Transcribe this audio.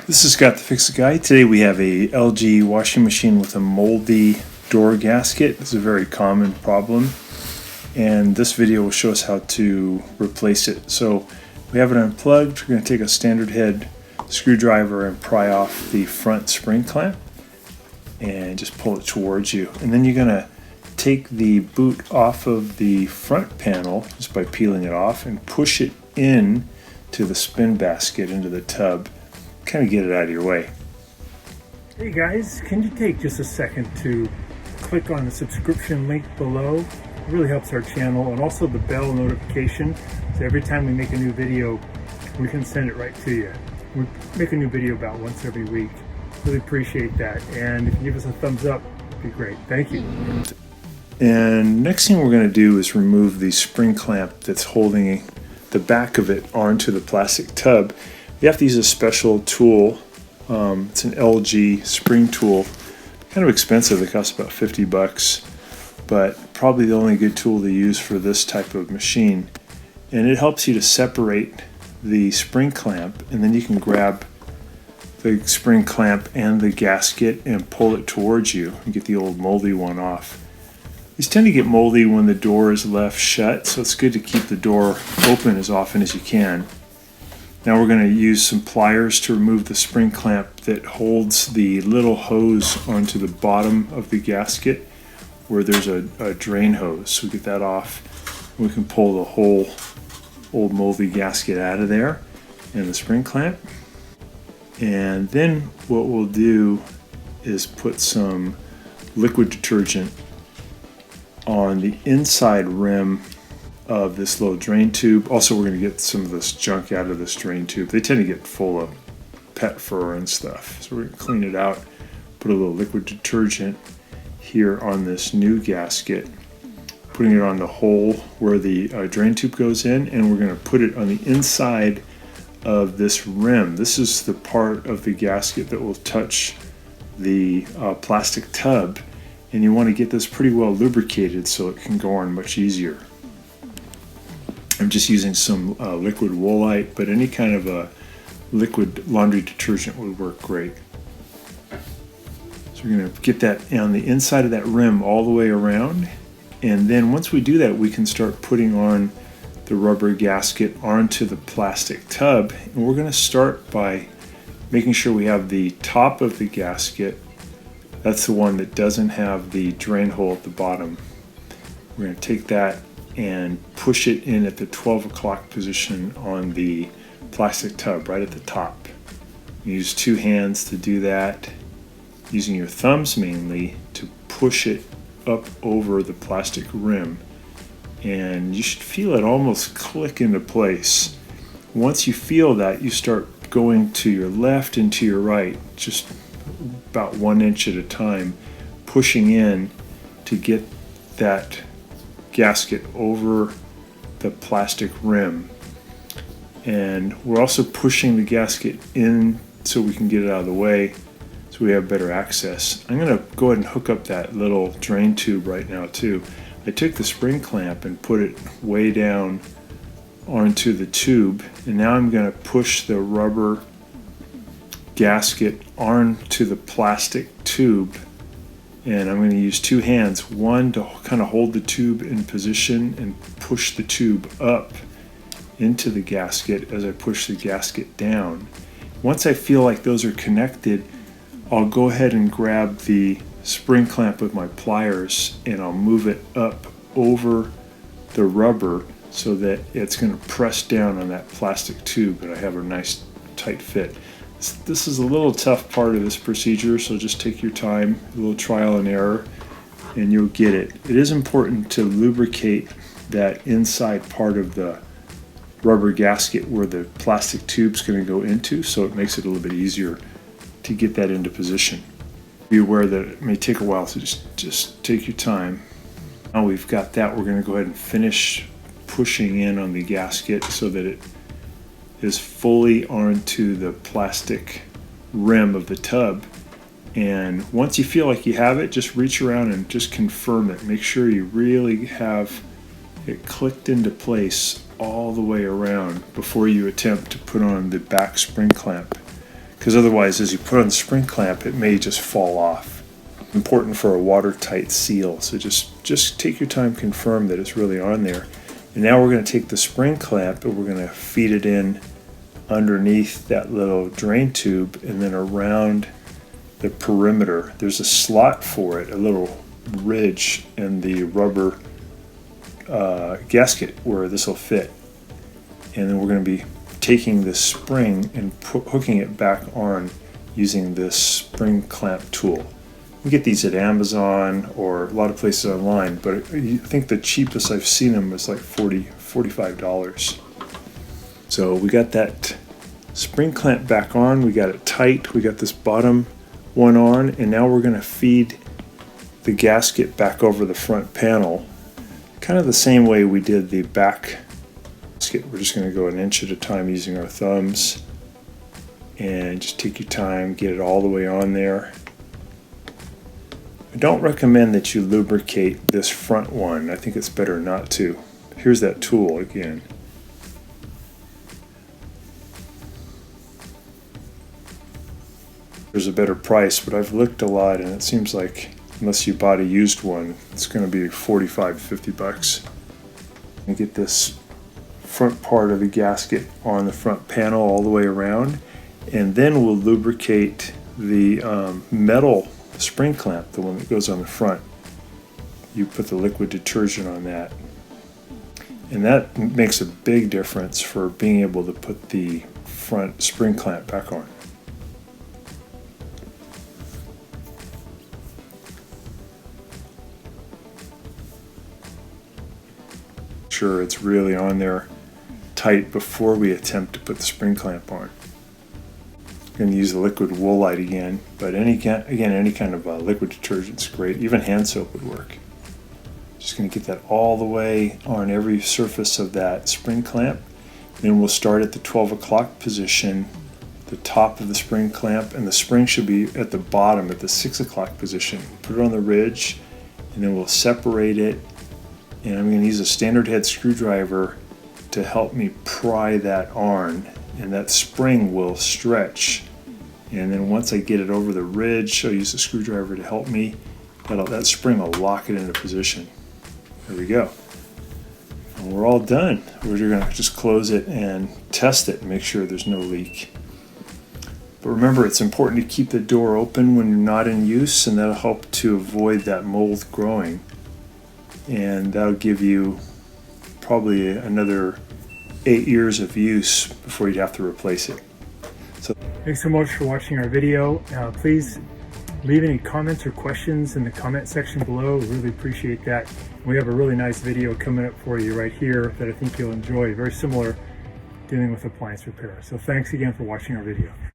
This is Scott the Fix-It Guy. Today we have a LG washing machine with a moldy door gasket. It's a very common problem, and this video will show us how to replace it. So we have it unplugged. We're going to take a standard head screwdriver and pry off the front spring clamp and just pull it towards you. And then you're going to take the boot off of the front panel just by peeling it off and push it in to the spin basket into the tub. Kind of get it out of your way. Hey guys, can you take just a second to click on the subscription link below? It really helps our channel, and also the bell notification, so every time we make a new video we can send it right to you. We make a new video about once every week. Really appreciate that, and if you give us a thumbs up, it'd be great. Thank you. And next thing we're going to do is remove the spring clamp that's holding the back of it onto the plastic tub. You have to use a special tool. It's an LG spring tool. Kind of expensive. It costs about 50 bucks, but probably the only good tool to use for this type of machine. And it helps you to separate the spring clamp, and then you can grab the spring clamp and the gasket and pull it towards you and get the old moldy one off. These tend to get moldy when the door is left shut, so it's good to keep the door open as often as you can. Now we're going to use some pliers to remove the spring clamp that holds the little hose onto the bottom of the gasket where there's a drain hose. So we get that off. We can pull the whole old moldy gasket out of there and the spring clamp. And then what we'll do is put some liquid detergent on the inside rim of this little drain tube. Also, we're going to get some of this junk out of this drain tube. They tend to get full of pet fur and stuff. So we're going to clean it out, put a little liquid detergent here on this new gasket, putting it on the hole where the drain tube goes in, and we're going to put it on the inside of this rim. This is the part of the gasket that will touch the plastic tub, and you want to get this pretty well lubricated so it can go on much easier. I'm just using some liquid woolite, but any kind of a liquid laundry detergent would work great. So we're going to get that on the inside of that rim all the way around, and then once we do that, we can start putting on the rubber gasket onto the plastic tub. And we're going to start by making sure we have the top of the gasket. That's the one that doesn't have the drain hole at the bottom. We're going to take that and push it in at the 12 o'clock position on the plastic tub right at the top. Use two hands to do that, using your thumbs mainly to push it up over the plastic rim, and you should feel it almost click into place. Once you feel that, you start going to your left and to your right, just about 1 inch at a time, pushing in to get that gasket over the plastic rim. And we're also pushing the gasket in so we can get it out of the way so we have better access. I'm going to go ahead and hook up that little drain tube right now too. I took the spring clamp and put it way down onto the tube, and now I'm going to push the rubber gasket onto the plastic tube. And I'm going to use two hands, one to kind of hold the tube in position and push the tube up into the gasket as I push the gasket down. Once I feel like those are connected, I'll go ahead and grab the spring clamp with my pliers and I'll move it up over the rubber so that it's going to press down on that plastic tube and I have a nice tight fit. This is a little tough part of this procedure, so just take your time, a little trial and error, and you'll get it. It is important to lubricate that inside part of the rubber gasket where the plastic tube's going to go into, so it makes it a little bit easier to get that into position. Be aware that it may take a while, so just take your time. Now we've got that, we're going to go ahead and finish pushing in on the gasket so that it is fully onto the plastic rim of the tub. And once you feel like you have it, just reach around and just confirm it. Make sure you really have it clicked into place all the way around before you attempt to put on the back spring clamp. because otherwise as you put on the spring clamp it may just fall off. Important for a watertight seal, so just take your time, confirm that it's really on there. And now we're going to take the spring clamp and we're going to feed it in underneath that little drain tube and then around the perimeter. There's a slot for it, a little ridge in the rubber gasket where this will fit. And then we're going to be taking this spring and hooking it back on using this spring clamp tool. You get these at Amazon or a lot of places online, but I think the cheapest I've seen them is like $45. So we got that spring clamp back on, we got it tight, we got this bottom one on, and now we're going to feed the gasket back over the front panel, kind of the same way we did the back gasket. We're just going to go an inch at a time using our thumbs, and just take your time, get it all the way on there. I don't recommend that you lubricate this front one. I think it's better not to. Here's that tool again. There's a better price, but I've looked a lot and it seems like unless you bought a used one, it's going to be 45 to 50 bucks. And get this front part of the gasket on the front panel all the way around, and then we'll lubricate the metal spring clamp, the one that goes on the front. You put the liquid detergent on that, and that makes a big difference for being able to put the front spring clamp back on. Sure it's really on there tight before we attempt to put the spring clamp on. I'm going to use the liquid woolite again, but any kind of liquid detergent is great. Even hand soap would work. Just going to get that all the way on every surface of that spring clamp. Then we'll start at the 12 o'clock position, the top of the spring clamp, and the spring should be at the bottom at the 6 o'clock position. Put it on the ridge, and then we'll separate it. And I'm going to use a standard head screwdriver to help me pry that on, and that spring will stretch. And then once I get it over the ridge, I'll use the screwdriver to help me. That spring will lock it into position. There we go. And we're all done. We're going to just close it and test it and make sure there's no leak. But remember, it's important to keep the door open when you're not in use, and that'll help to avoid that mold growing. And that'll give you probably another 8 years of use before you'd have to replace it. So thanks so much for watching our video. Please leave any comments or questions in the comment section below. We really appreciate that. We have a really nice video coming up for you right here that I think you'll enjoy. Very similar, dealing with appliance repair. So thanks again for watching our video.